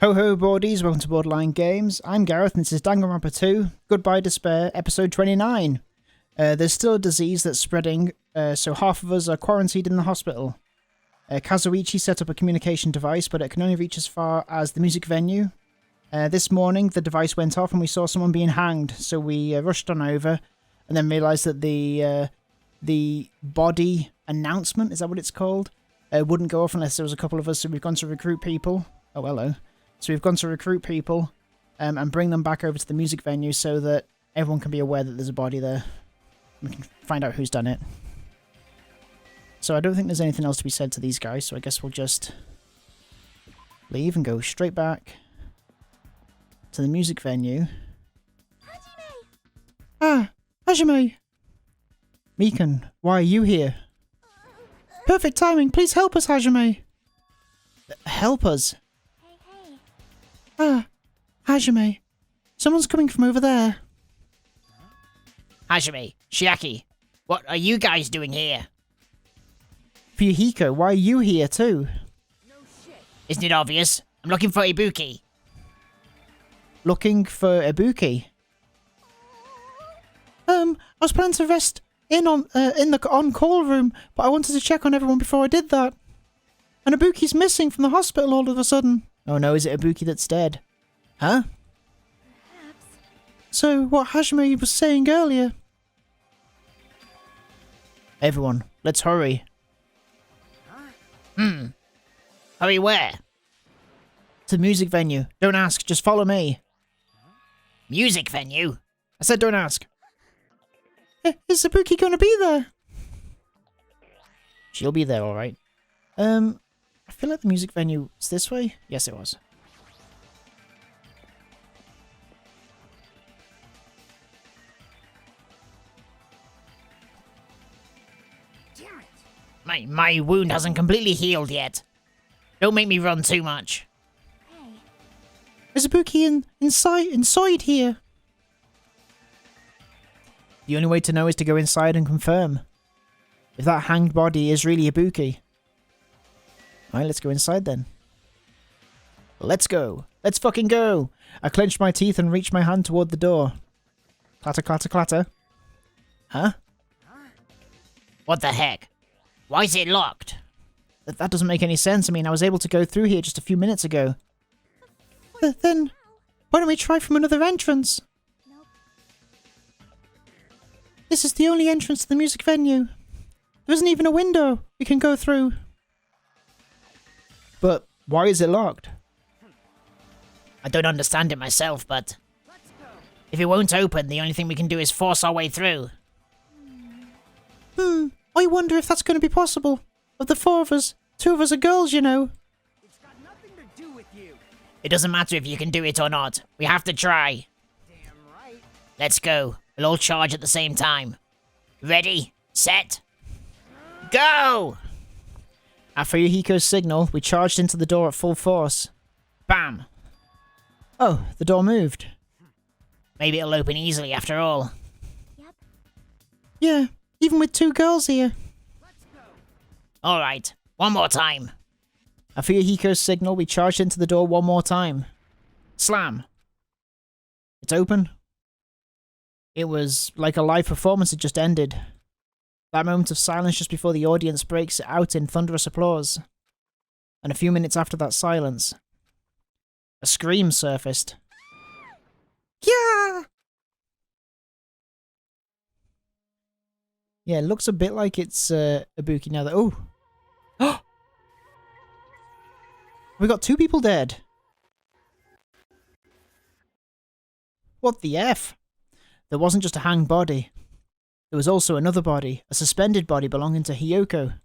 Ho ho boardies, welcome to Borderline Games. I'm Gareth and this is Danganronpa 2, Goodbye Despair, episode 29. There's still a disease that's spreading, so half of us are quarantined in the hospital. Kazuichi set up a communication device, but it can only reach as far as the music venue. This morning the device went off and we saw someone being hanged, so we rushed on over and then realised that the body announcement, is that what it's called? Wouldn't go off unless there was a couple of us, so we've gone to recruit people. Oh, hello. So we've gone to recruit people and bring them back over to the music venue so that everyone can be aware that there's a body there. We can find out who's done it. So I don't think there's anything else to be said to these guys, so I guess we'll just leave and go straight back to the music venue. Hajime! Ah, Hajime! Mikan, why are you here? Perfect timing, please help us, Hajime! Help us? Hey. Ah, Hajime. Someone's coming from over there. Hajime, Shiaki, what are you guys doing here? Fuyuhiko, why are you here too? No shit. Isn't it obvious? I'm looking for Ibuki. Looking for Ibuki? I was planning to rest in the on-call room, but I wanted to check on everyone before I did that. And Ibuki's missing from the hospital all of a sudden. Oh no, is it Ibuki that's dead? Huh? Perhaps. So, what Hajime was saying earlier. Everyone, let's hurry. Hurry where? To the music venue. Don't ask, just follow me. Music venue? I said don't ask. Is Ibuki gonna be there? She'll be there, alright. I feel like the music venue is this way? Yes, it was. Damn it. My wound hasn't completely healed yet. Don't make me run too much. Hey. Is Ibuki inside here? The only way to know is to go inside and confirm. If that hanged body is really Ibuki. Alright, let's go inside then. Let's go. Let's fucking go. I clenched my teeth and reached my hand toward the door. Clatter, clatter, clatter. Huh? What the heck? Why is it locked? That doesn't make any sense. I mean, I was able to go through here just a few minutes ago. Then, why don't we try from another entrance? Nope. This is the only entrance to the music venue. There isn't even a window we can go through. But why is it locked? I don't understand it myself, but Let's go. if it won't open, the only thing we can do is force our way through. I wonder if that's going to be possible. Of the four of us, two of us are girls, you know. It's got nothing to do with you. It doesn't matter if you can do it or not. We have to try. Damn right. Let's go. We'll all charge at the same time. Ready? Set? Go! After Yuhiko's signal, we charged into the door at full force. Bam! Oh, the door moved. Maybe it'll open easily after all. Yep. Yeah, even with two girls here. Let's go. Alright, one more time. After Yuhiko's signal, we charged into the door one more time. Slam! It's open. It was like a live performance had just ended. That moment of silence just before the audience breaks out in thunderous applause. And a few minutes after that silence, a scream surfaced. Yeah! Yeah, it looks a bit like it's Ibuki now that... Oh! We got two people dead. What the F? There wasn't just a hanged body. There was also another body, a suspended body belonging to Hiyoko.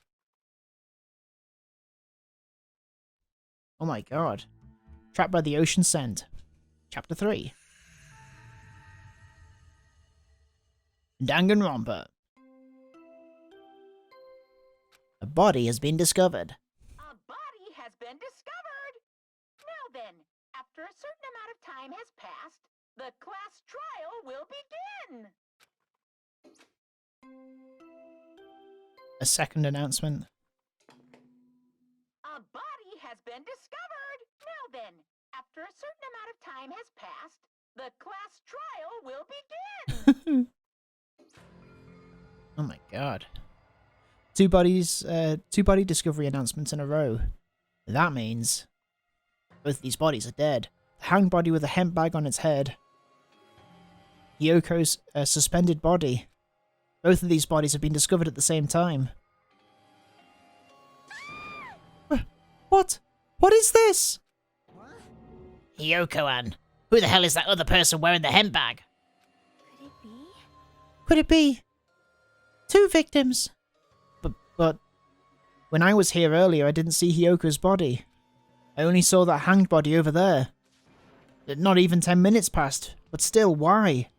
Oh my god. Trapped by the ocean scent. Chapter 3. Danganronpa. A body has been discovered. A body has been discovered! Now then, after a certain amount of time has passed, the class trial will begin! A second announcement. A body has been discovered! Now then, after after a certain amount of time has passed, the class trial will begin. Oh my god. Two body discovery announcements in a row. That means both of these bodies are dead. The hanged body with a hemp bag on its head. Yoko's suspended body. Both of these bodies have been discovered at the same time. What? What is this? Hiyoko-an, who the hell is that other person wearing the hemp bag? Could it be? Could it be? Two victims. But when I was here earlier, I didn't see Hiyoko's body. I only saw that hanged body over there. Not even 10 minutes passed, but still, why?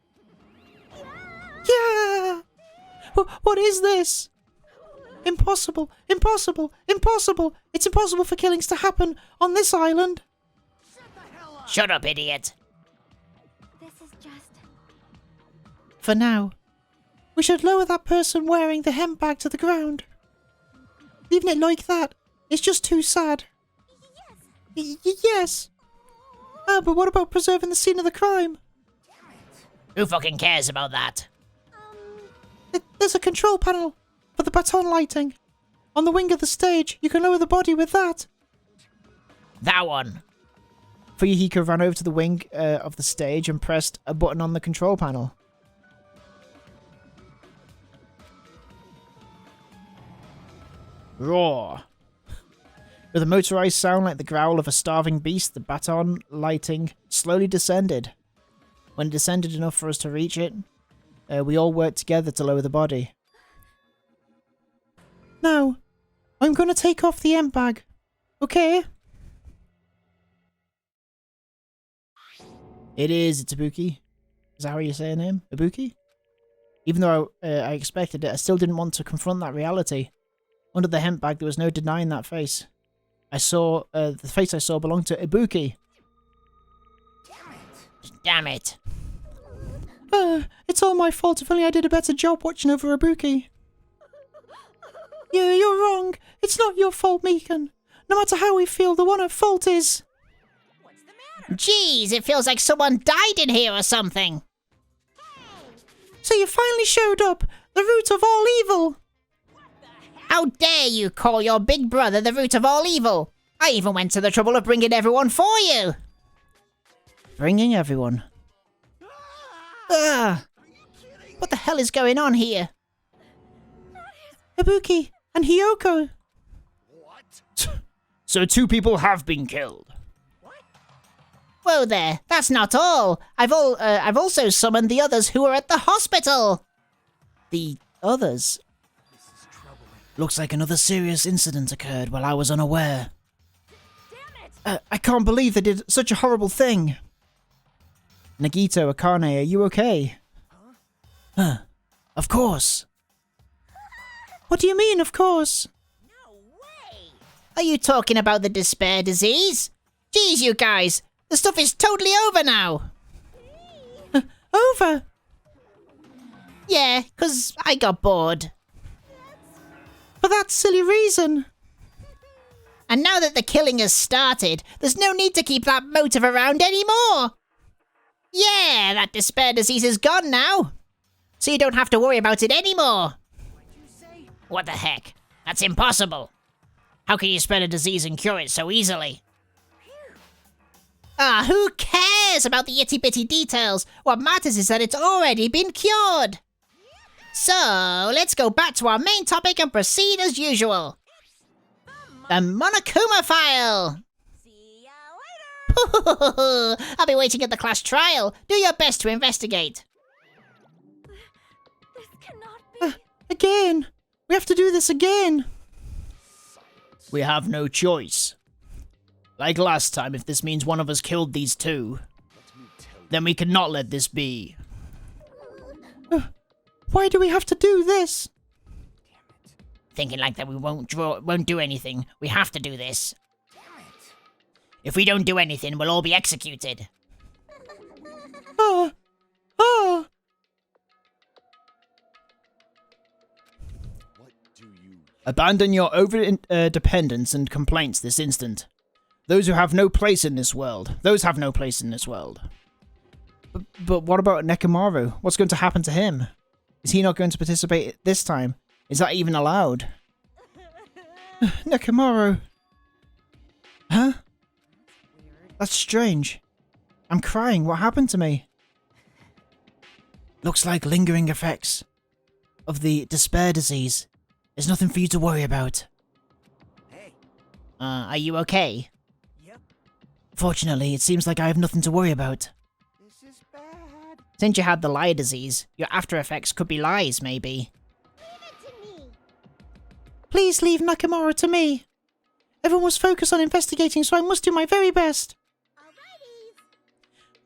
Yeah! What is this? Impossible! Impossible! Impossible! It's impossible for killings to happen on this island! Shut up, idiot. This is just... For now, we should lower that person wearing the hemp bag to the ground. Leaving it like that is just too sad. Yes! Ah, but what about preserving the scene of the crime? Who fucking cares about that? There's a control panel for the baton lighting. On the wing of the stage, you can lower the body with that. That one. Fuyuhiko ran over to the wing of the stage and pressed a button on the control panel. Roar. With a motorized sound like the growl of a starving beast, the baton lighting slowly descended. When it descended enough for us to reach it, we all worked together to lower the body. Now, I'm gonna take off the hemp bag. Okay? It is, it's Ibuki. Is that how you say her name? Ibuki? Even though I expected it, I still didn't want to confront that reality. Under the hemp bag, there was no denying that face. I saw, the face I saw belonged to Ibuki. Damn it. It's all my fault. If only I did a better job watching over Ibuki. Yeah, you're wrong. It's not your fault, Mikan. No matter how we feel, the one at fault is... What's the matter? Jeez, it feels like someone died in here or something. So you finally showed up. The root of all evil. How dare you call your big brother the root of all evil? I even went to the trouble of bringing everyone for you. Bringing everyone. Ugh. What the hell is going on here? Ibuki and Hiyoko. So 2 people have been killed. Whoa there, that's not all. I've also summoned the others who are at the hospital. The others? Looks like another serious incident occurred while I was unaware. Damn it! I can't believe they did such a horrible thing. Nagito, Akane, are you okay? Huh? Of course. What do you mean, of course? No way! Are you talking about the despair disease? Jeez, you guys, the stuff is totally over now. Over? Yeah, 'cause I got bored. For that silly reason. And now that the killing has started, there's no need to keep that motive around anymore. Yeah, that despair disease is gone now. So you don't have to worry about it anymore. What the heck? That's impossible. How can you spread a disease and cure it so easily? Ah, who cares about the itty-bitty details? What matters is that it's already been cured. So, let's go back to our main topic and proceed as usual. The Monokuma file! See ya later! I'll be waiting at the class trial. Do your best to investigate. This cannot be... Again. We have to do this again. We have no choice. Like last time, if this means one of us killed these 2, then we cannot let this be. Why do we have to do this? Thinking like that we won't do anything. We have to do this. If we don't do anything, we'll all be executed. Abandon your over dependence and complaints this instant. Those who have no place in this world. Those have no place in this world. But what about Nekomaru? What's going to happen to him? Is he not going to participate this time? Is that even allowed? Nekomaru. Huh? That's strange. I'm crying. What happened to me? Looks like lingering effects of the despair disease. There's nothing for you to worry about. Hey. Are you okay? Yep. Fortunately, it seems like I have nothing to worry about. This is bad. Since you had the lie disease, your after effects could be lies, maybe. Leave it to me. Please leave Nakamura to me. Everyone was focused on investigating, so I must do my very best.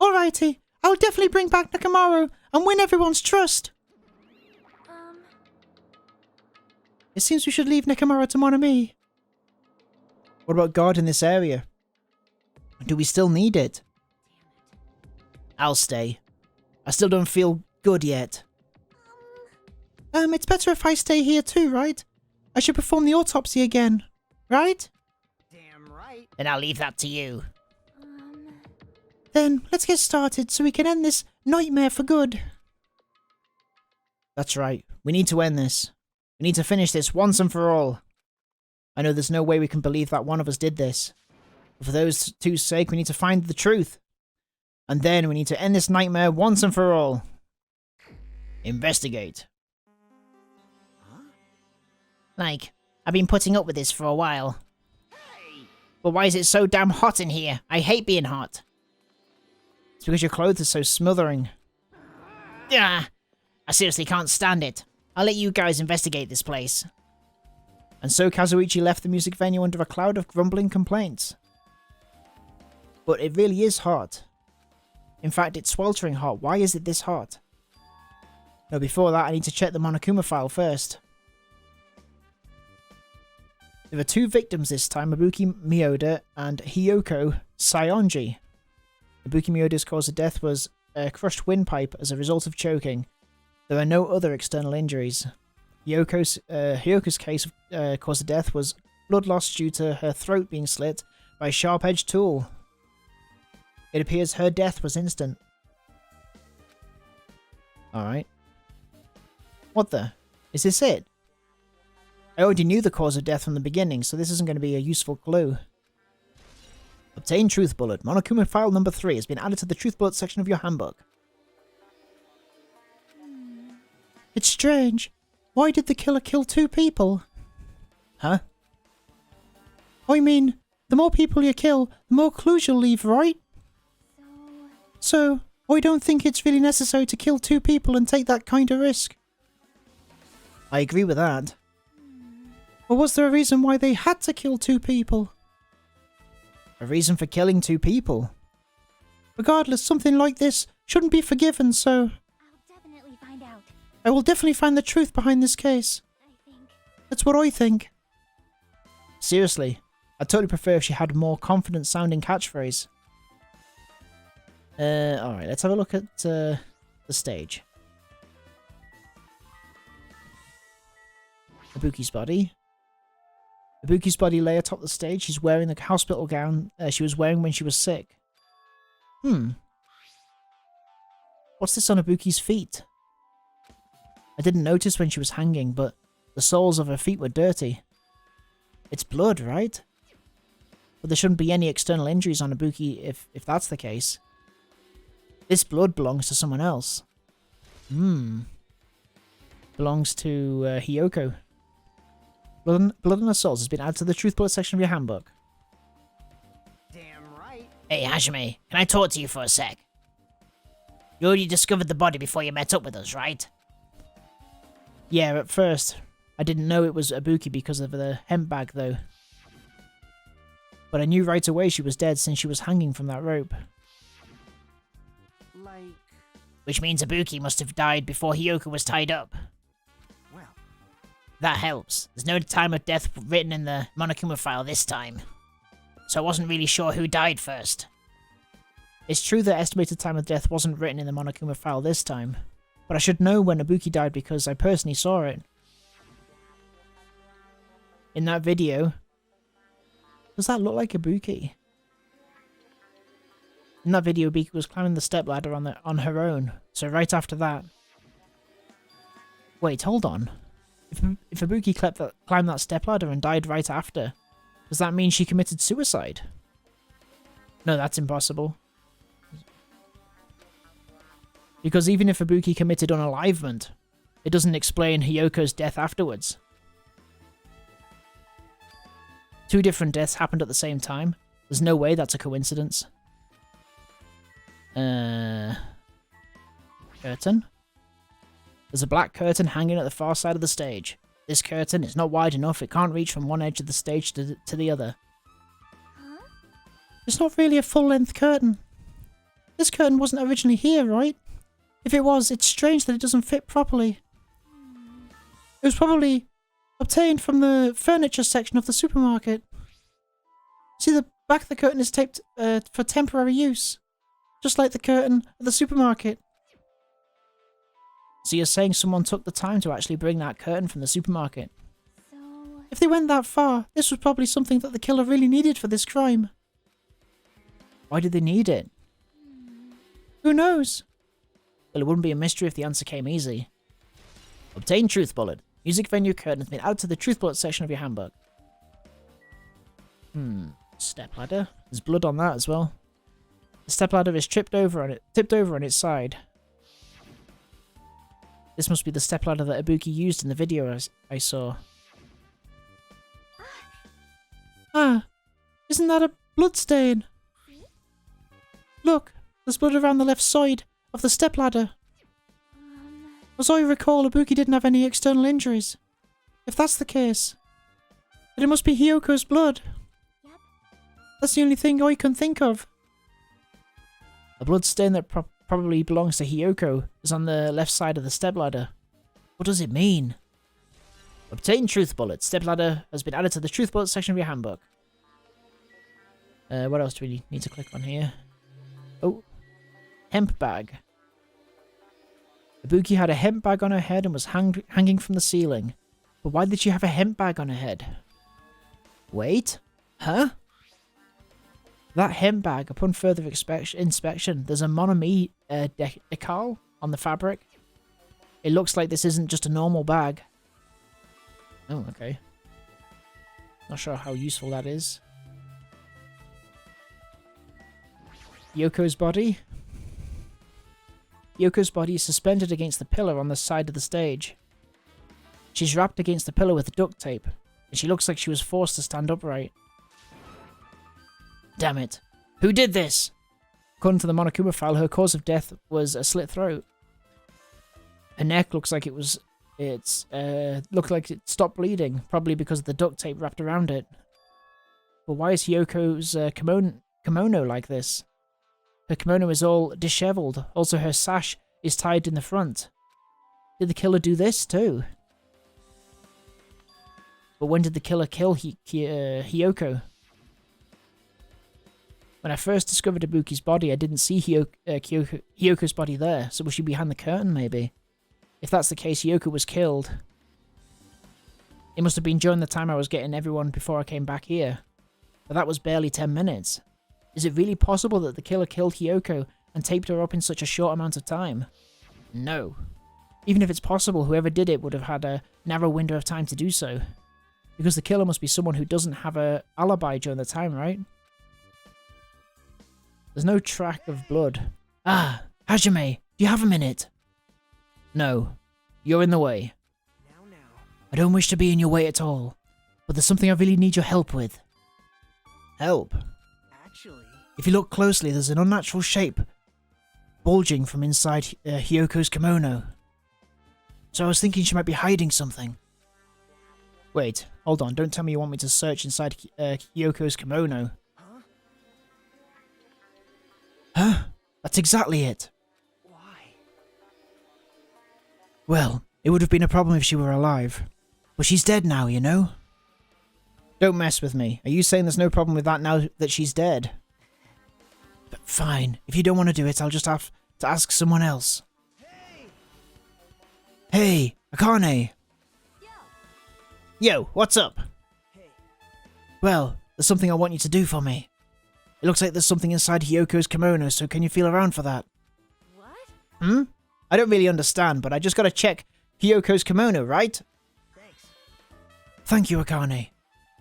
Alrighty. Alrighty, I'll definitely bring back Nakamura and win everyone's trust. It seems we should leave Nakamura to Mon Ami. What about guarding this area? Do we still need it? I'll stay. I still don't feel good yet. It's better if I stay here too, right? I should perform the autopsy again, right? Damn right. Then I'll leave that to you. Then, let's get started so we can end this nightmare for good. That's right. We need to end this. We need to finish this once and for all. I know there's no way we can believe that one of us did this. But for those two's sake, we need to find the truth. And then we need to end this nightmare once and for all. Investigate. Like, I've been putting up with this for a while. Hey. But why is it so damn hot in here? I hate being hot. It's because your clothes are so smothering. Ah, I seriously can't stand it. I'll let you guys investigate this place. And so Kazuichi left the music venue under a cloud of grumbling complaints. But it really is hot. In fact, it's sweltering hot. Why is it this hot? No, before that, I need to check the Monokuma file first. There are two victims this time, Ibuki Miyoda and Hiyoko Sayonji. Ibuki Miyoda's cause of death was a crushed windpipe as a result of choking. There are no other external injuries. Hyoko's case of cause of death was blood loss due to her throat being slit by a sharp-edged tool. It appears her death was instant. Alright. What the? Is this it? I already knew the cause of death from the beginning, so this isn't going to be a useful clue. Obtain Truth Bullet. Monokuma file number 3 has been added to the Truth Bullet section of your handbook. It's strange. Why did the killer kill 2 people? Huh? I mean, the more people you kill, the more clues you'll leave, right? So, I don't think it's really necessary to kill 2 people and take that kind of risk. I agree with that. Or was there a reason why they had to kill 2 people? A reason for killing 2 people? Regardless, something like this shouldn't be forgiven, so... I'll definitely find out. I will definitely find the truth behind this case. I think. That's what I think. Seriously, I'd totally prefer if she had a more confident sounding catchphrase. Alright, let's have a look at the stage. Ibuki's body. Ibuki's body lay atop the stage. She's wearing the hospital gown she was wearing when she was sick. What's this on Ibuki's feet? I didn't notice when she was hanging, but the soles of her feet were dirty. It's blood, right? But there shouldn't be any external injuries on Ibuki if that's the case. This blood belongs to someone else. Belongs to Hiyoko. Blood on her soles has been added to the Truth Bullet section of your handbook. Damn right. Hey, Hajime, can I talk to you for a sec? You already discovered the body before you met up with us, right? Yeah, at first. I didn't know it was Ibuki because of the hemp bag, though. But I knew right away she was dead since she was hanging from that rope. Like, Which means Ibuki must have died before Hiyoko was tied up. well, That helps. There's no time of death written in the Monokuma file this time. So I wasn't really sure who died first. It's true that estimated time of death wasn't written in the Monokuma file this time, but I should know when Ibuki died because I personally saw it. In that video... Does that look like Ibuki? In that video, Ibuki was climbing the stepladder on her own, so right after that... Wait, hold on. If Ibuki climbed that stepladder and died right after, does that mean she committed suicide? No, that's impossible. Because even if Ibuki committed unalivement, it doesn't explain Hyoko's death afterwards. 2 different deaths happened at the same time. There's no way that's a coincidence. Curtain? There's a black curtain hanging at the far side of the stage. This curtain is not wide enough, it can't reach from one edge of the stage to the other. Huh? It's not really a full-length curtain. This curtain wasn't originally here, right? If it was, it's strange that it doesn't fit properly. It was probably obtained from the furniture section of the supermarket. See, the back of the curtain is taped for temporary use. Just like the curtain at the supermarket. So you're saying someone took the time to actually bring that curtain from the supermarket? So... If they went that far, this was probably something that the killer really needed for this crime. Why did they need it? Who knows? Well, it wouldn't be a mystery if the answer came easy. Obtain Truth Bullet. Music venue curtain has been added to the Truth Bullet section of your handbook. Stepladder. There's blood on that as well. The stepladder is tipped over on its side. This must be the stepladder that Ibuki used in the video I saw. Ah, isn't that a blood stain? Look, there's blood around the left side of the stepladder. As I recall, Ibuki didn't have any external injuries. If that's the case, then it must be Hyoko's blood. Yep. That's the only thing I can think of. A blood stain that probably belongs to Hyoko is on the left side of the stepladder. What does it mean? Obtain Truth Bullet. Stepladder has been added to the Truth Bullet section of your handbook. What else do we need to click on here? Oh, hemp bag. Ibuki had a hemp bag on her head and was hanging from the ceiling. But why did she have a hemp bag on her head? Wait? Huh? That hemp bag, upon further inspection, there's a Monami decal on the fabric. It looks like this isn't just a normal bag. Oh, okay. Not sure how useful that is. Yoko's body. Yoko's body is suspended against the pillar on the side of the stage. She's wrapped against the pillar with duct tape, and she looks like she was forced to stand upright. Damn it. Who did this? According to the Monokuma file, her cause of death was a slit throat. Her neck looks like looked like it stopped bleeding, probably because of the duct tape wrapped around it. But why is Hyoko's kimono like this? Her kimono is all disheveled. Also, her sash is tied in the front. Did the killer do this too? But when did the killer kill Hyoko? When I first discovered Ibuki's body, I didn't see Hyoko's body there, so was she behind the curtain, maybe? If that's the case, Hyoko was killed. It must have been during the time I was getting everyone before I came back here. But that was barely 10 minutes. Is it really possible that the killer killed Hyoko and taped her up in such a short amount of time? No. Even if it's possible, whoever did it would have had a narrow window of time to do so. Because the killer must be someone who doesn't have an alibi during the time, right? There's no track of blood. Ah, Hajime, do you have a minute? No, you're in the way. Now. I don't wish to be in your way at all, but there's something I really need your help with. Help? Actually... If you look closely, there's an unnatural shape bulging from inside Hyoko's kimono. So I was thinking she might be hiding something. Wait, hold on, don't tell me you want me to search inside Hyoko's kimono. Huh? That's exactly it. Why? Well, it would have been a problem if she were alive. But she's dead now, you know? Don't mess with me. Are you saying there's no problem with that now that she's dead? But fine. If you don't want to do it, I'll just have to ask someone else. Hey, Akane! Yo, what's up? Hey. Well, there's something I want you to do for me. It looks like there's something inside Hyoko's kimono, so can you feel around for that? What? I don't really understand, but I just gotta check Hyoko's kimono, right? Thanks. Thank you, Akane.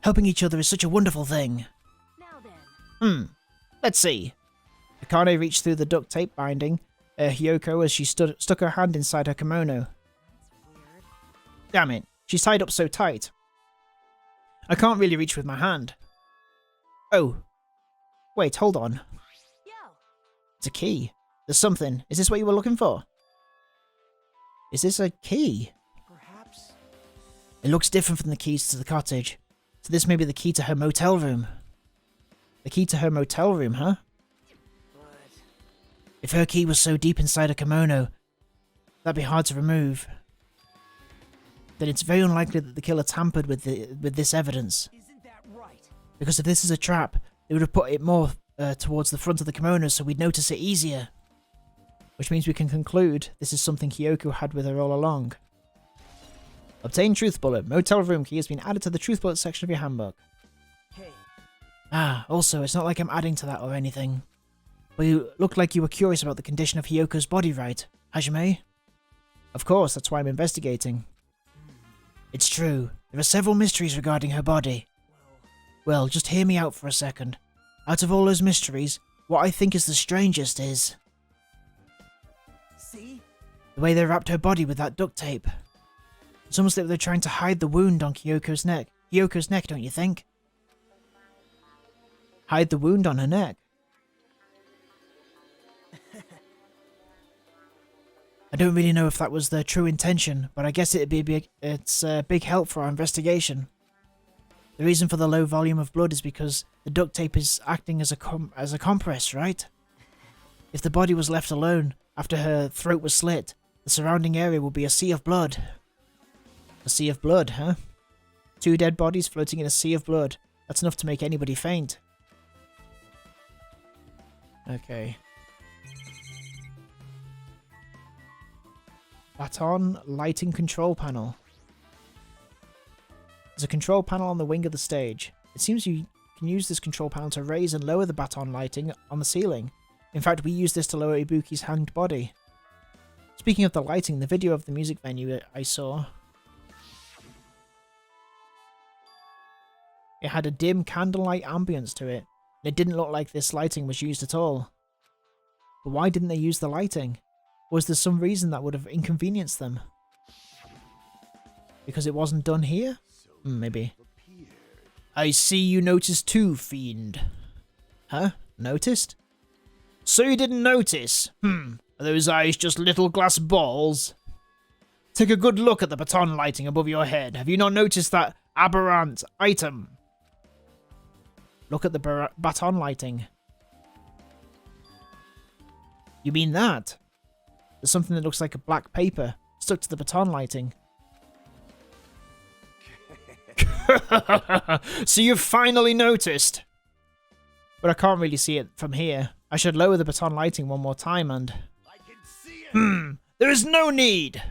Helping each other is such a wonderful thing. Now then. Let's see. Akane reached through the duct tape binding Hyoko as she stuck her hand inside her kimono. That's weird. Damn it, she's tied up so tight. I can't really reach with my hand. Oh. Wait, hold on. Yo. It's a key. There's something. Is this what you were looking for? Is this a key? Perhaps. It looks different from the keys to the cottage. So this may be the key to her motel room. The key to her motel room, huh? But If her key was so deep inside her kimono, that'd be hard to remove. Then it's very unlikely that the killer tampered with this evidence. isn't that right? Because if this is a trap, they would have put it more towards the front of the kimono so we'd notice it easier. Which means we can conclude this is something Hyoko had with her all along. Obtain Truth Bullet. Motel room key has been added to the Truth Bullet section of your handbook. Hey, Also, it's not like I'm adding to that or anything. But you looked like you were curious about the condition of Hyoko's body, right, Hajime? Of course, that's why I'm investigating. It's true. There are several mysteries regarding her body. Well, just hear me out for a second. Out of all those mysteries, what I think is the strangest is see? the way they wrapped her body with that duct tape. It's almost like they're trying to hide the wound on Hyoko's neck. Hyoko's neck, don't you think? Hide the wound on her neck. I don't really know if that was their true intention, but I guess it's a big help for our investigation. The reason for the low volume of blood is because the duct tape is acting as a compress, right? If the body was left alone after her throat was slit, the surrounding area would be a sea of blood. A sea of blood, huh? 2 dead bodies floating in a sea of blood. That's enough to make anybody faint. Okay. Baton lighting control panel. There's a control panel on the wing of the stage. It seems you can use this control panel to raise and lower the baton lighting on the ceiling. In fact, we used this to lower Ibuki's hanged body. Speaking of the lighting, the video of the music venue I saw, it had a dim candlelight ambience to it. And it didn't look like this lighting was used at all. But why didn't they use the lighting? Was there some reason that would have inconvenienced them? Because it wasn't done here? Maybe. I see you noticed too, fiend. Huh? Noticed? So you didn't notice? Are those eyes just little glass balls? Take a good look at the baton lighting above your head. Have you not noticed that aberrant item? Look at the baton lighting. You mean that? There's something that looks like a black paper stuck to the baton lighting. So you've finally noticed. But I can't really see it from here. I should lower the baton lighting one more time and... I can see it. There is no need.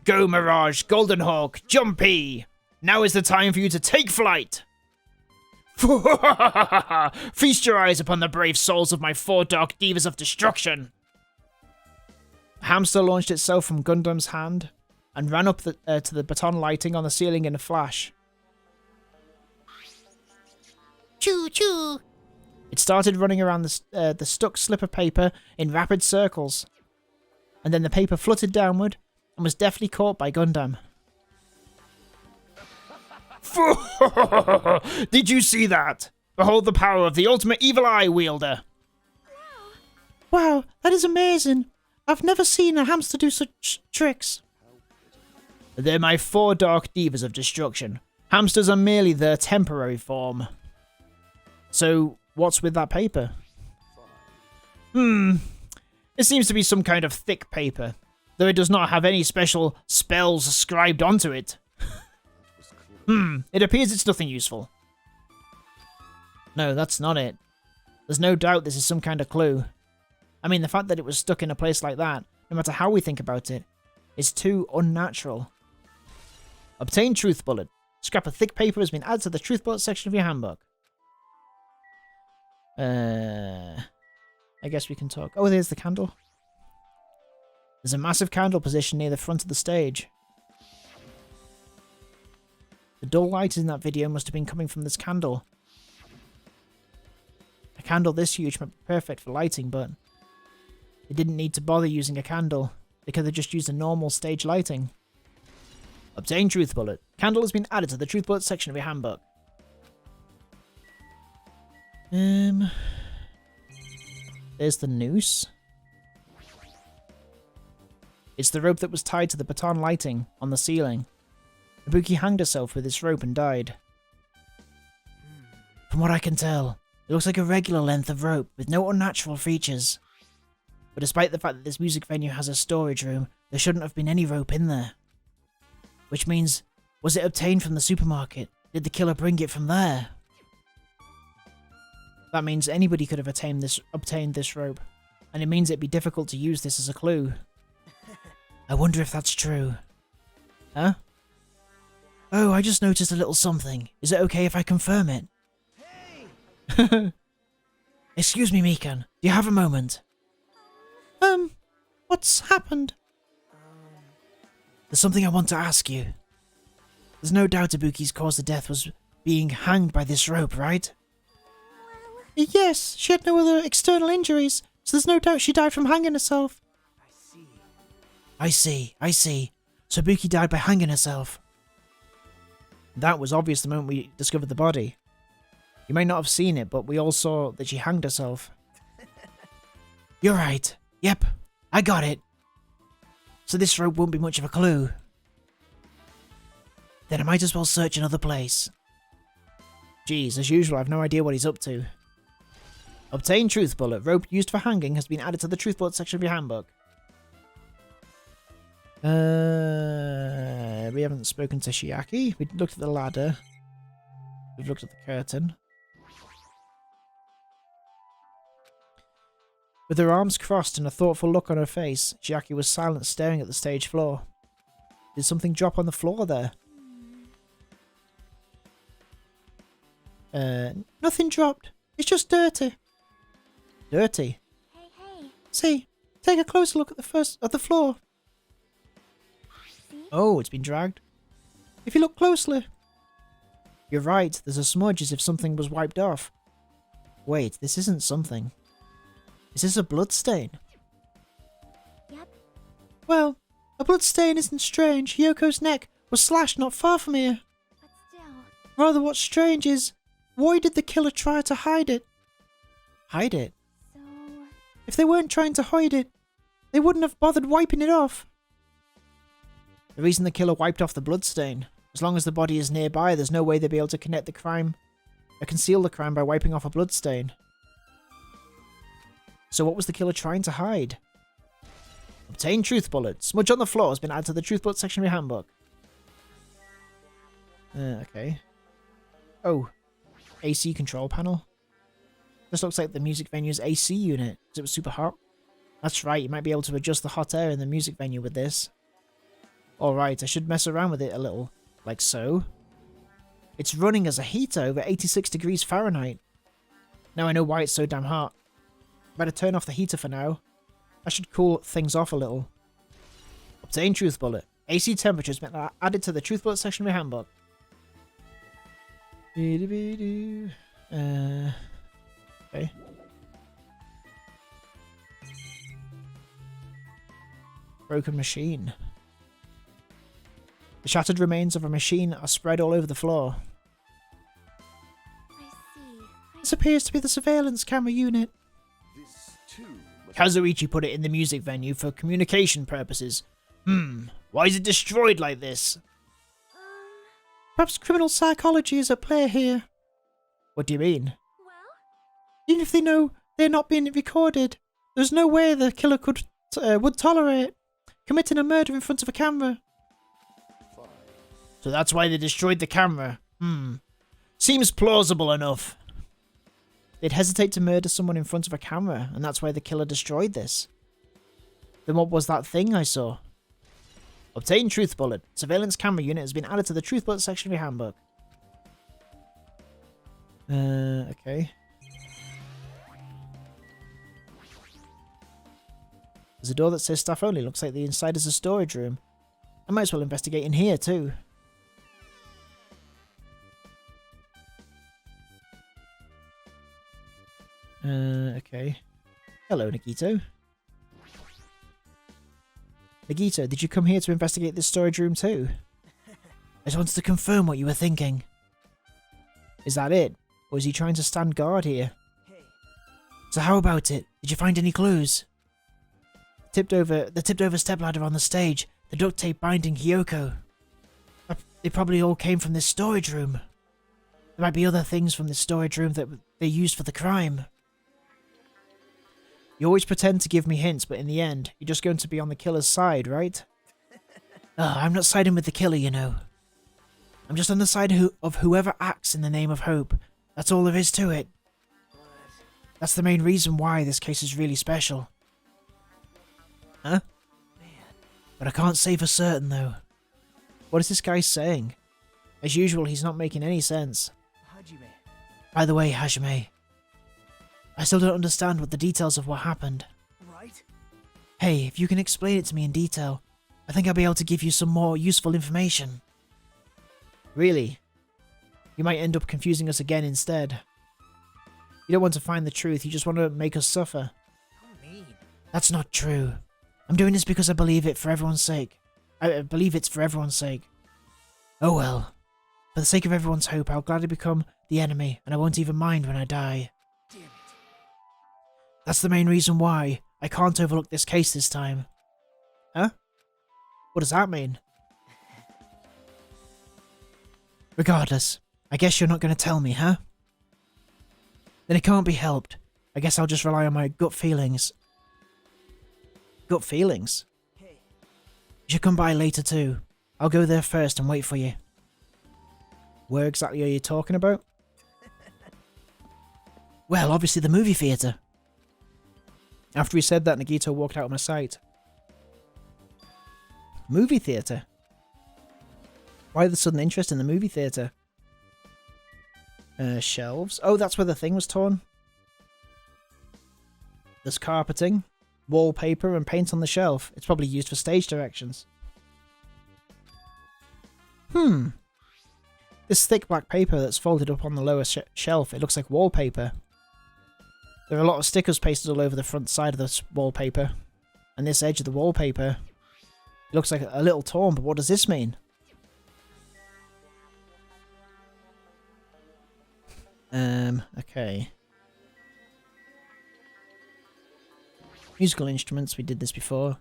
Go, Mirage, Golden Hawk, Jumpy. Now is the time for you to take flight. Feast your eyes upon the brave souls of my 4 dark divas of destruction. The hamster launched itself from Gundam's hand and ran up to the baton lighting on the ceiling in a flash. Choo choo. It started running around the stuck slip of paper in rapid circles. And then the paper fluttered downward and was deftly caught by Gundam. Did you see that? Behold the power of the ultimate evil eye wielder. Wow, that is amazing. I've never seen a hamster do such tricks. They're my 4 dark divas of destruction. Hamsters are merely their temporary form. So, what's with that paper? It seems to be some kind of thick paper, though it does not have any special spells scribed onto it. It appears it's nothing useful. No, that's not it. There's no doubt this is some kind of clue. I mean, the fact that it was stuck in a place like that, no matter how we think about it, is too unnatural. Obtain Truth Bullet. Scrap of thick paper has been added to the Truth Bullet section of your handbook. I guess we can talk. Oh, there's the candle. There's a massive candle positioned near the front of the stage. The dull light in that video must have been coming from this candle. A candle this huge might be perfect for lighting, but they didn't need to bother using a candle. They could have just used a normal stage lighting. Obtain Truth Bullet. Candle has been added to the Truth Bullet section of your handbook. There's the noose. It's the rope that was tied to the baton lighting on the ceiling. Ibuki hanged herself with this rope and died. From what I can tell, it looks like a regular length of rope with no unnatural features. But despite the fact that this music venue has a storage room, there shouldn't have been any rope in there. Which means, was it obtained from the supermarket? Did the killer bring it from there? That means anybody could have obtained this rope, and it means it'd be difficult to use this as a clue. I wonder if that's true. Huh? Oh, I just noticed a little something. Is it okay if I confirm it? Hey! Excuse me, Mikan. Do you have a moment? What's happened? There's something I want to ask you. There's no doubt Ibuki's cause of death was being hanged by this rope, right? Yes, she had no other external injuries, so there's no doubt she died from hanging herself. I see. So Ibuki died by hanging herself. That was obvious the moment we discovered the body. You may not have seen it, but we all saw that she hanged herself. You're right. Yep, I got it. So this rope won't be much of a clue. Then I might as well search another place. Geez, as usual, I've no idea what he's up to. Obtain Truth Bullet. Rope used for hanging has been added to the Truth Bullet section of your handbook. We haven't spoken to Shiaki. We looked at the ladder. We've looked at the curtain. With her arms crossed and a thoughtful look on her face, Shiaki was silent, staring at the stage floor. Did something drop on the floor there? Nothing dropped. It's just dirty. Dirty? Hey. See, take a closer look at the floor. See? Oh, it's been dragged. If you look closely. You're right, there's a smudge as if something was wiped off. Wait, this isn't something. Is this a blood stain? Yep. Well, a blood stain isn't strange. Yoko's neck was slashed not far from here. But still. Rather, what's strange is, why did the killer try to hide it? Hide it? So. If they weren't trying to hide it, they wouldn't have bothered wiping it off. The reason the killer wiped off the bloodstain. As long as the body is nearby, there's no way they'd be able to connect the crime or conceal the crime by wiping off a bloodstain. So what was the killer trying to hide? Obtain Truth Bullet. Smudge on the floor has been added to the Truth Bullet section of your handbook. Okay. Oh. AC control panel. This looks like the music venue's AC unit, because it was super hot. That's right, you might be able to adjust the hot air in the music venue with this. Alright, I should mess around with it a little. Like so. It's running as a heater over 86 degrees Fahrenheit. Now I know why it's so damn hot. Better turn off the heater for now. I should cool things off a little. Obtain Truth Bullet. AC temperature has been added to the Truth Bullet section of your handbook. Okay. Broken machine. The shattered remains of a machine are spread all over the floor. I see. This appears to be the surveillance camera unit. This too. Kazuichi put it in the music venue for communication purposes. Why is it destroyed like this? Perhaps criminal psychology is at play here. What do you mean? Well? Even if they know they're not being recorded, there's no way the killer would tolerate committing a murder in front of a camera. Fine. So that's why they destroyed the camera. Seems plausible enough. They'd hesitate to murder someone in front of a camera, and that's why the killer destroyed this. Then what was that thing I saw? Obtain Truth Bullet. Surveillance camera unit has been added to the Truth Bullet section of your handbook. Okay. There's a door that says staff only. Looks like the inside is a storage room. I might as well investigate in here too. Okay. Hello, Nagito. Nagito, did you come here to investigate this storage room too? I just wanted to confirm what you were thinking. Is that it? Or is he trying to stand guard here? So how about it? Did you find any clues? The tipped over stepladder on the stage, the duct tape binding Hyoko. They probably all came from this storage room. There might be other things from this storage room that they used for the crime. You always pretend to give me hints, but in the end, you're just going to be on the killer's side, right? I'm not siding with the killer, you know. I'm just on the side of whoever acts in the name of hope. That's all there is to it. That's the main reason why this case is really special. Huh? But I can't say for certain, though. What is this guy saying? As usual, he's not making any sense. By the way, Hajime, I still don't understand what the details of what happened. Right? Hey, if you can explain it to me in detail, I think I'll be able to give you some more useful information. Really? You might end up confusing us again instead. You don't want to find the truth, you just want to make us suffer. That's not true. I'm doing this because I believe it for everyone's sake. I believe it's for everyone's sake. Oh well. For the sake of everyone's hope, I'll gladly become the enemy, and I won't even mind when I die. Damn it. That's the main reason why I can't overlook this case this time. Huh? What does that mean? Regardless, I guess you're not going to tell me, huh? Then it can't be helped. I guess I'll just rely on my gut feelings. Gut feelings? Hey. You should come by later too. I'll go there first and wait for you. Where exactly are you talking about? Well, obviously the movie theatre. After he said that, Nagito walked out of my sight. Movie theatre? Why the sudden interest in the movie theatre? Shelves. Oh, that's where the thing was torn. There's carpeting, wallpaper, and paint on the shelf. It's probably used for stage directions. This thick black paper that's folded up on the lower shelf, it looks like wallpaper. There are a lot of stickers pasted all over the front side of this wallpaper. And this edge of the wallpaper, it looks like a little torn, but what does this mean? Okay. Musical instruments, we did this before.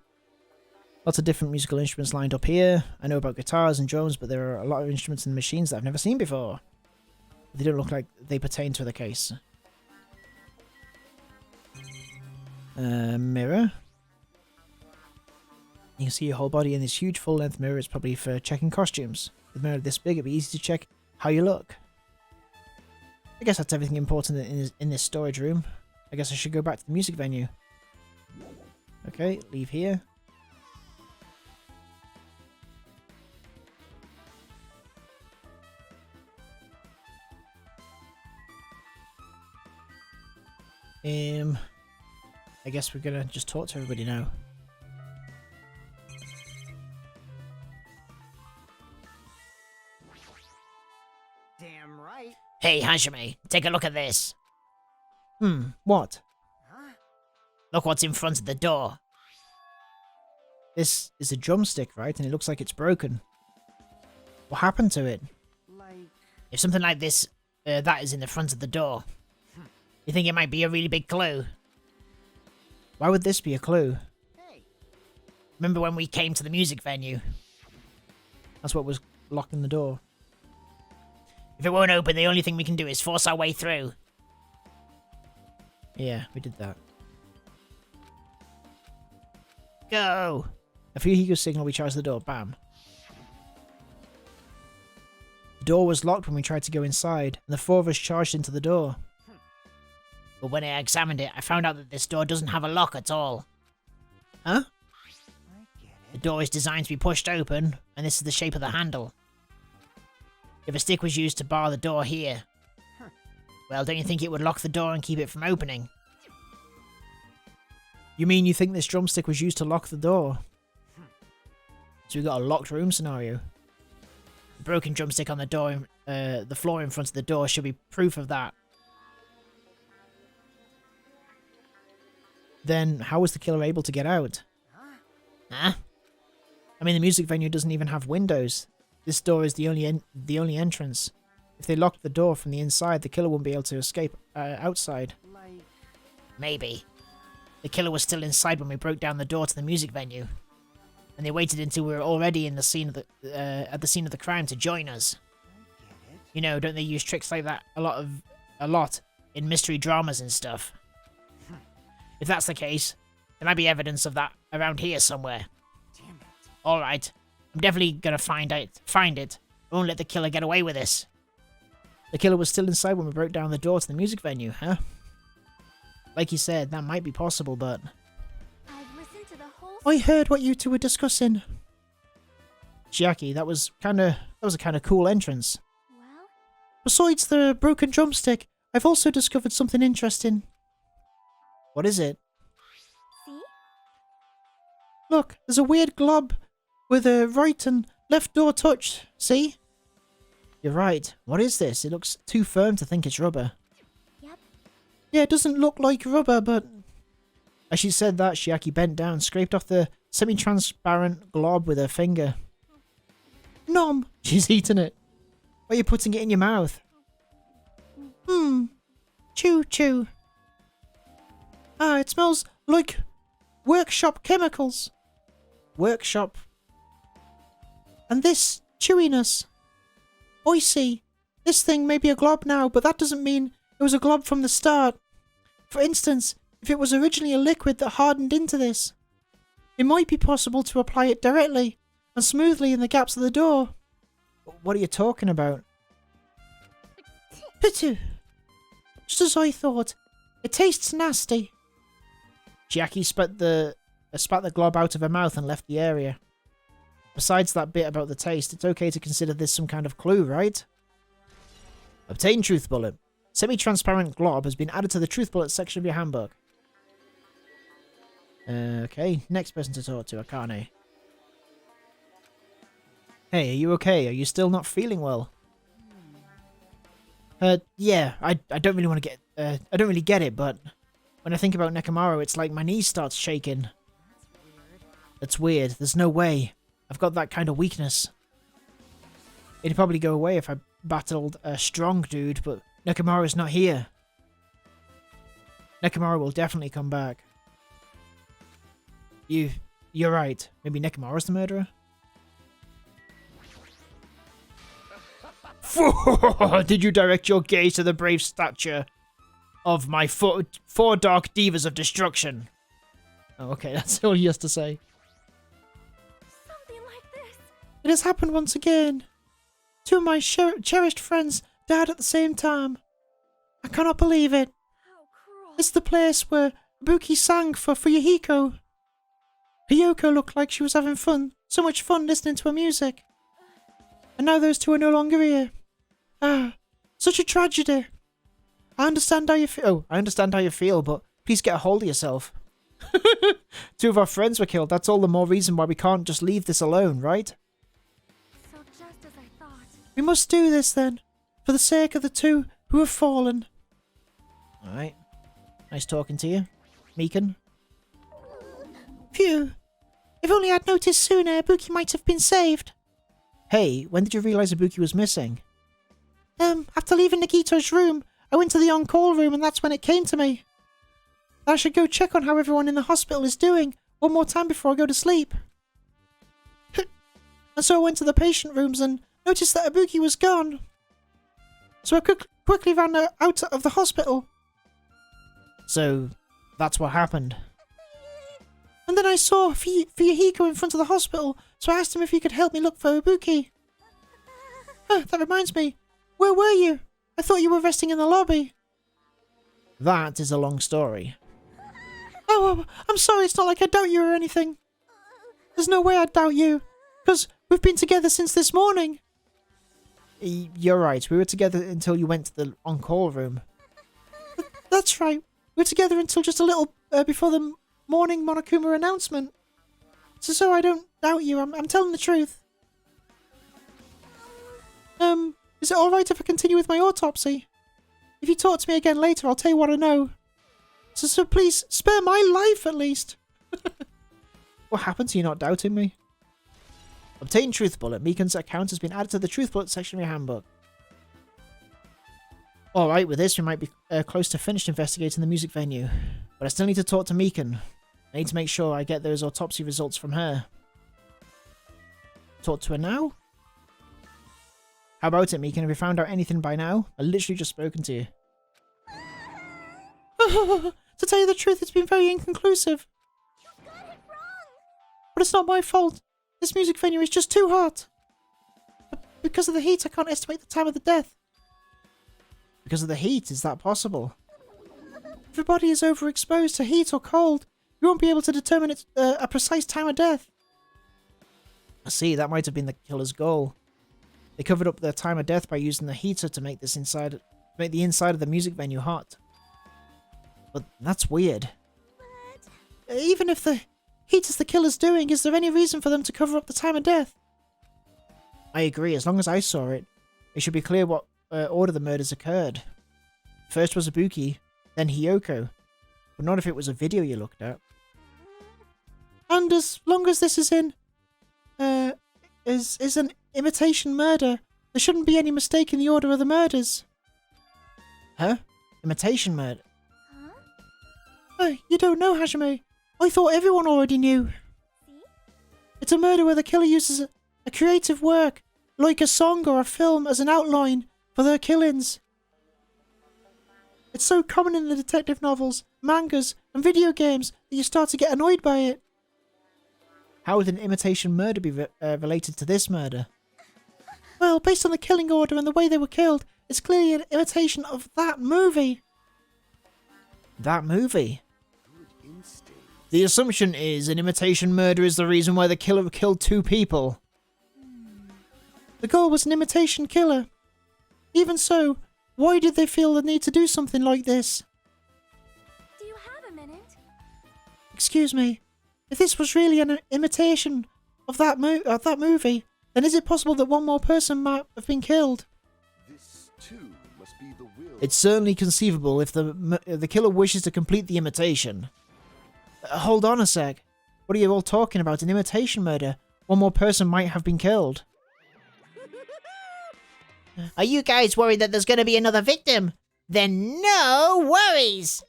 Lots of different musical instruments lined up here. I know about guitars and drums, but there are a lot of instruments and machines that I've never seen before. They don't look like they pertain to the case. Mirror. You can see your whole body in this huge full-length mirror. It's probably for checking costumes. With a mirror this big, it'd be easy to check how you look. I guess that's everything important in this storage room. I guess I should go back to the music venue. Okay, leave here. I guess we're gonna just talk to everybody now. Damn right. Hey, Hajime, take a look at this. What? Huh? Look what's in front of the door. This is a drumstick, right? And it looks like it's broken. What happened to it? Like... If something like this, that is in the front of the door, you think it might be a really big clue? Why would this be a clue? Hey. Remember when we came to the music venue? That's what was locking the door. If it won't open, the only thing we can do is force our way through. Yeah, we did that. Go! A Fuhigo signal, we charged the door. Bam. The door was locked when we tried to go inside, and the four of us charged into the door. But when I examined it, I found out that this door doesn't have a lock at all. Huh? I get The it. door is designed to be pushed open, and this is the shape of the handle. If a stick was used to bar the door here, well, don't you think it would lock the door and keep it from opening? You mean you think this drumstick was used to lock the door? So we got a locked room scenario. The broken drumstick on the door, the floor in front of the door should be proof of that. Then how was the killer able to get out? Huh? I mean, the music venue doesn't even have windows. This door is the only entrance. If they locked the door from the inside, the killer wouldn't be able to escape outside. Like, Maybe. The killer was still inside when we broke down the door to the music venue. And they waited until we were already in the scene of at the scene of the crime to join us. I get it. You know, don't they use tricks like that a lot in mystery dramas and stuff? If that's the case, there might be evidence of that around here somewhere. Damn it. Alright, I'm definitely gonna find it. I won't let the killer get away with this. The killer was still inside when we broke down the door to the music venue, huh? Like you said, that might be possible, but... I've listened to the whole. I heard what you two were discussing. Chiaki, that was a kind of cool entrance. Well, Besides the broken drumstick, I've also discovered something interesting. What is it? see? Look, there's a weird glob with a right and left door touched. See? You're right. What is this? It looks too firm to think it's rubber. Yep. Yeah, it doesn't look like rubber, but... As she said that, Chiaki bent down, scraped off the semi-transparent glob with her finger. Nom! She's eating it. Why are you putting it in your mouth? Chew, chew. Ah, it smells like workshop chemicals. Workshop. And this chewiness. I see. This thing may be a glob now, but that doesn't mean it was a glob from the start. For instance, if it was originally a liquid that hardened into this, it might be possible to apply it directly and smoothly in the gaps of the door. What are you talking about? Pitu. Just as I thought. It tastes nasty. Chiaki spat the glob out of her mouth and left the area. Besides that bit about the taste, it's okay to consider this some kind of clue, right? Obtain truth bullet. Semi-transparent glob has been added to the truth bullet section of your handbook. Okay, next person to talk to, Akane. Hey, are you okay? Are you still not feeling well? Yeah, I don't really want to get... I don't really get it, but... When I think about Nekomaru, it's like my knee starts shaking. That's weird. There's no way. I've got that kind of weakness. It'd probably go away if I battled a strong dude, but Nekomaru's not here. Nekomaru will definitely come back. You're right. Maybe Nekomaru's the murderer? Did you direct your gaze to the brave stature of my four dark divas of destruction? Oh, okay, that's all he has to say. Something like this. It has happened once again. Two of my cherished friends died at the same time. I cannot believe it. How cruel. It's the place where Ibuki sang for Fuyuhiko. Hiyoko looked like she was having fun. So much fun listening to her music. And now those two are no longer here. Ah, such a tragedy. I understand how you feel. Oh, I understand how you feel, but please get a hold of yourself. Two of our friends were killed. That's all the more reason why we can't just leave this alone, right? So just as I thought. We must do this then, for the sake of the two who have fallen. Alright. Nice talking to you, Meekin. Phew. If only I'd noticed sooner, Ibuki might have been saved. Hey, when did you realize Ibuki was missing? After leaving Nagito's room, I went to the on-call room and that's when it came to me. I should go check on how everyone in the hospital is doing one more time before I go to sleep. And so I went to the patient rooms and noticed that Ibuki was gone. So I quickly ran out of the hospital. So, that's what happened. And then I saw Fuyuhiko in front of the hospital, so I asked him if he could help me look for Ibuki. That reminds me. Where were you? I thought you were resting in the lobby. That is a long story. Oh, I'm sorry, it's not like I doubt you or anything. There's no way I'd doubt you, because we've been together since this morning. You're right, we were together until you went to the on-call room. That's right, we were together until just a little before the morning Monokuma announcement. So I don't doubt you. I'm telling the truth. Is it alright if I continue with my autopsy? If you talk to me again later, I'll tell you what I know. So please, spare my life at least. What happened to you not doubting me? Obtain Truth Bullet. Mikan's account has been added to the Truth Bullet section of your handbook. Alright, with this we might be close to finished investigating the music venue. But I still need to talk to Mikan. I need to make sure I get those autopsy results from her. Talk to her now? How about it, Mikan? Have you found out anything by now? I literally just spoken to you. To tell you the truth, it's been very inconclusive. You got it wrong! But it's not my fault. This music venue is just too hot. Because of the heat, I can't estimate the time of the death. Because of the heat, is that possible? If your body is overexposed to heat or cold, you won't be able to determine a precise time of death. I see, that might have been the killer's goal. They covered up their time of death by using the heater to make the inside of the music venue hot. But that's weird. Even if the heat is the killer's doing, is there any reason for them to cover up the time of death? I agree, as long as I saw it, it should be clear what order the murders occurred. First was Ibuki, then Hiyoko, but not if it was a video you looked at. And as long as this is an imitation murder, there shouldn't be any mistake in the order of the murders. Huh? Imitation murder? Huh? You don't know, Hajime. I thought everyone already knew. See? It's a murder where the killer uses a creative work, like a song or a film, as an outline for their killings. It's so common in the detective novels, mangas, and video games that you start to get annoyed by it. How would an imitation murder be related to this murder? Well, based on the killing order and the way they were killed, it's clearly an imitation of that movie. That movie? Good instinct. The assumption is an imitation murder is the reason why the killer killed two people. The goal was an imitation killer. Even so, why did they feel the need to do something like this? Do you have a minute? Excuse me. If this was really an imitation of that movie, then is it possible that one more person might have been killed? This too must be the will. It's certainly conceivable if the killer wishes to complete the imitation. Hold on a sec. What are you all talking about? An imitation murder? One more person might have been killed. Are you guys worried that there's going to be another victim? Then no worries!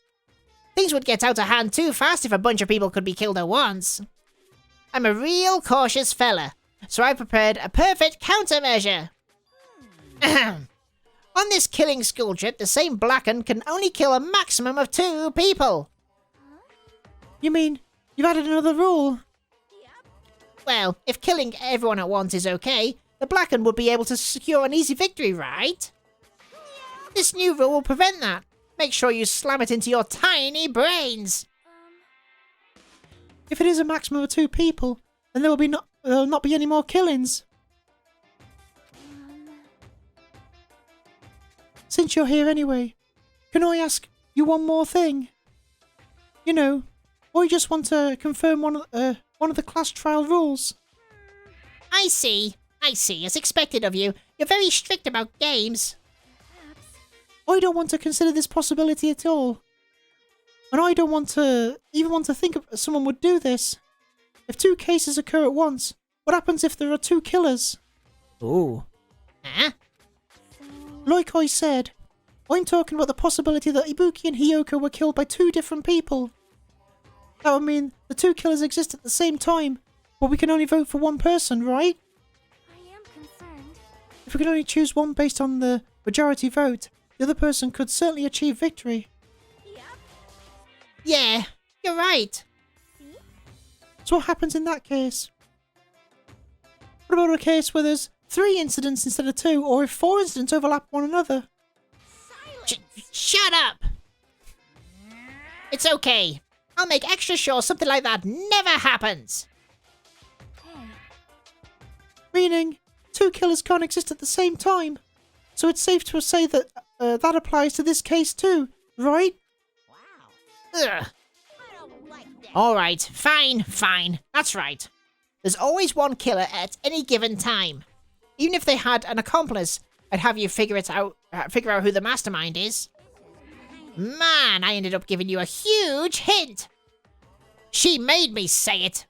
Things would get out of hand too fast if a bunch of people could be killed at once. I'm a real cautious fella, so I prepared a perfect countermeasure. On this killing school trip, the same Blackened can only kill a maximum of 2 people. You mean you've added another rule? Well, if killing everyone at once is okay, the Blackened would be able to secure an easy victory, right? This new rule will prevent that. Make sure you slam it into your tiny brains. If it is a maximum of 2 people, then there will not be any more killings. Since you're here anyway, can I ask you one more thing? You know, I just want to confirm one of the class trial rules. I see, as expected of you. You're very strict about games. I don't want to consider this possibility at all. And I don't want to think of someone would do this. If 2 cases occur at once, what happens if there are 2 killers? Oh. Huh? Like I said, I'm talking about the possibility that Ibuki and Hiyoko were killed by 2 different people. That would mean the 2 killers exist at the same time, but we can only vote for one person, right? I am concerned. If we can only choose one based on the majority vote, the other person could certainly achieve victory. Yeah, you're right. So what happens in that case? What about a case where there's 3 incidents instead of 2, or if 4 incidents overlap one another? Shut up! It's okay. I'll make extra sure something like that never happens. Hey, Meaning, 2 killers can't exist at the same time. So it's safe to say that that applies to this case too, right? Ugh. I don't like this. Alright, fine. That's right. There's always one killer at any given time. Even if they had an accomplice, I'd have you figure out who the mastermind is. Man, I ended up giving you a huge hint. She made me say it.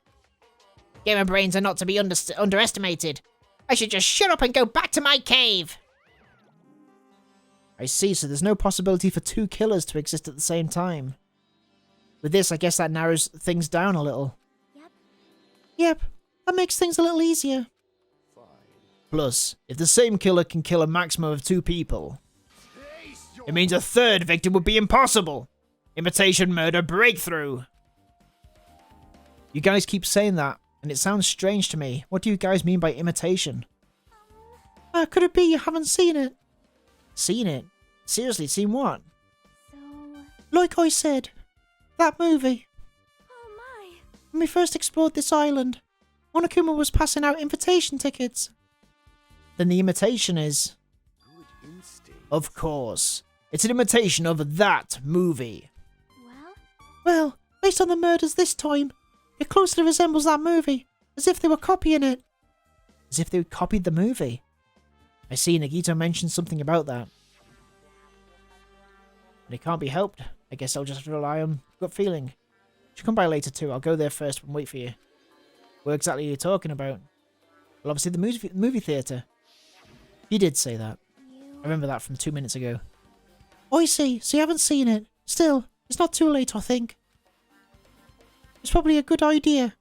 Gamer brains are not to be underestimated. I should just shut up and go back to my cave. I see, so there's no possibility for two killers to exist at the same time. With this, I guess that narrows things down a little. Yep, that makes things a little easier. Plus, if the same killer can kill a maximum of 2 people, it means a third victim would be impossible. Imitation murder breakthrough. You guys keep saying that, and it sounds strange to me. What do you guys mean by imitation? Could it be you haven't seen it? Seen it? Seriously, seen what? So... Like I said, that movie. Oh my. When we first explored this island, Monokuma was passing out invitation tickets. Then the imitation is... Good instinct. Of course. It's an imitation of that movie. Well, Well, based on the murders this time, it closely resembles that movie, as if they were copying it. As if they copied the movie. I see Nagito mentioned something about that. But it can't be helped. I guess I'll just rely on gut feeling. She'll come by later too. I'll go there first and wait for you. What exactly are you talking about? Well, obviously the movie theatre. You did say that. I remember that from 2 minutes ago. Oh, I see. So you haven't seen it. Still, it's not too late, I think. It's probably a good idea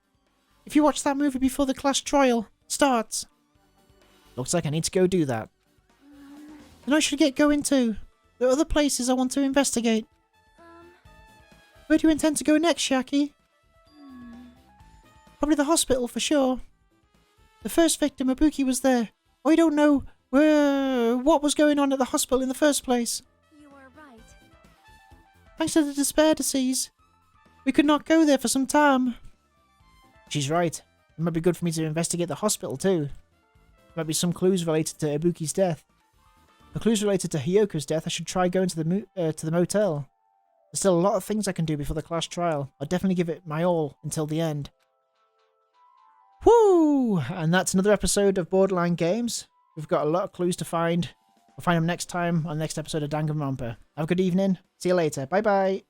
if you watch that movie before the class trial starts. Looks like I need to go do that. Then I should get going too. There are other places I want to investigate. Where do you intend to go next, Shaki? Probably the hospital for sure. The first victim, Ibuki, was there. I don't know what was going on at the hospital in the first place. you are right. Thanks to the despair disease, we could not go there for some time. She's right. It might be good for me to investigate the hospital too. There might be some clues related to Ibuki's death. For clues related to Hyoko's death, I should try going to the motel. There's still a lot of things I can do before the class trial. I'll definitely give it my all until the end. Woo! And that's another episode of Borderline Games. We've got a lot of clues to find. We'll find them next time on the next episode of Danganronpa. Have a good evening. See you later. Bye bye.